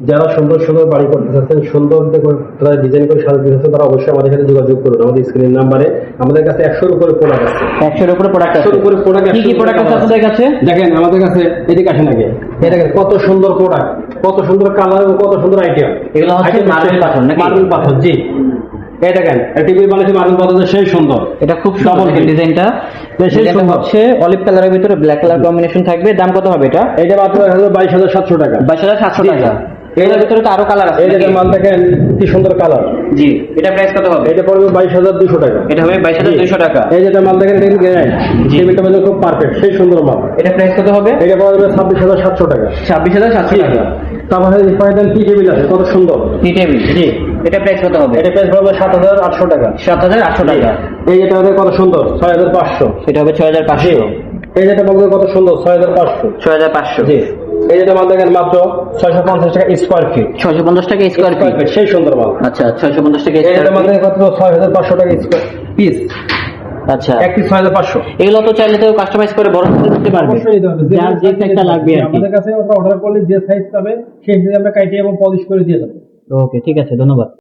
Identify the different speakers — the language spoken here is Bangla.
Speaker 1: যারা সুন্দর সুন্দর বাড়ি করতে চাচ্ছেন, সুন্দর দেখুন তারা ডিজাইন করে সাজাতে চাচ্ছেন, তারা অবশ্যই আমাদের সাথে যোগাযোগ করুন। আমাদের স্ক্রিন নাম্বারে আমাদের কাছে 100-এর উপরে প্রোডাক্ট আছে।
Speaker 2: 100-এর উপরে প্রোডাক্ট আছে।
Speaker 1: 100-এর উপরে প্রোডাক্ট।
Speaker 2: কি কি প্রোডাক্ট আছে আপনাদের কাছে?
Speaker 1: দেখেন আমাদের কাছে, এদিকে আসেন আগে, এই দেখেন কত সুন্দর প্রোডাক্ট, কত সুন্দর কালার এবং কত সুন্দর আইটেম।
Speaker 2: এগুলো হচ্ছে মার্বেল পাথর নাকি?
Speaker 1: মার্বেল পাথর, জি। এই দেখেন টিভি বানাইছে মার্বেল পাথর, সেই সুন্দর।
Speaker 2: এটা খুব সুন্দর ডিজাইনটা। ডিজাইনটা হচ্ছে অলিভ কালারের ভিতরে ব্ল্যাক কালার কম্বিনেশন থাকবে। দাম কত হবে এটা?
Speaker 1: এটা মাত্র 22,700 টাকা।
Speaker 2: 22,700 টাকা। এর ভিতরে তো আরো কালার আছে।
Speaker 1: এই দেখেন মাল দেখেন কি সুন্দর কালার।
Speaker 2: জি, এটা প্রাইস কত হবে?
Speaker 1: এটা পড়বে 22,200 টাকা।
Speaker 2: এটা হবে 22,200 টাকা।
Speaker 1: এই যেটা মাল দেখেন, এটা গ্রেনাইট, টেবিলটা মানে খুব পারফেক্ট, সেই সুন্দর মাল।
Speaker 2: এটা প্রাইস কত হবে?
Speaker 1: এটা পড়বে 26,700 টাকা।
Speaker 2: 26,700 টাকা।
Speaker 1: তারপরে স্পাইডার টি টেবিল আছে, কত সুন্দর
Speaker 2: টি টেবিল।
Speaker 1: জি।
Speaker 2: এটা প্রাইস কত হবে?
Speaker 1: এটা প্রাইস পড়বে 7,800 টাকা।
Speaker 2: 7,800 টাকা।
Speaker 1: এই যেটা হবে কত সুন্দর, 6,500।
Speaker 2: এটা হবে 6,500।
Speaker 1: এই যেটা বলবে কত সুন্দর, 6,500।
Speaker 2: 6,500।
Speaker 1: জি। এই যেটা মাল দেখেন মাত্র 650 টাকা স্কোয়ার ফিট।
Speaker 2: 650 টাকা স্কোয়ার ফিট।
Speaker 1: সেই সুন্দর মাল।
Speaker 2: আচ্ছা, 650 টাকা
Speaker 1: এই যেটা
Speaker 2: স্কোয়ার
Speaker 1: মাল
Speaker 2: ফিট।
Speaker 1: দেখেন কত 6,500 টাকা স্কোয়ার পিস।
Speaker 2: আচ্ছা,
Speaker 1: এক পিস 6,500।
Speaker 2: এগুলো তো চাইলে তো কাস্টমাইজ করে বড় করে দিতে পারবে।
Speaker 1: অবশ্যই দিতে হবে।
Speaker 2: যার যে সাইজটা লাগবে আর কি।
Speaker 1: আমাদের কাছে অর্ডার করলে যে সাইজ পাবে সেই হিসেবে আমরা কাটিয়ে এবং পলিশ করে দিয়ে দেবো।
Speaker 2: ওকে, ঠিক আছে, ধন্যবাদ।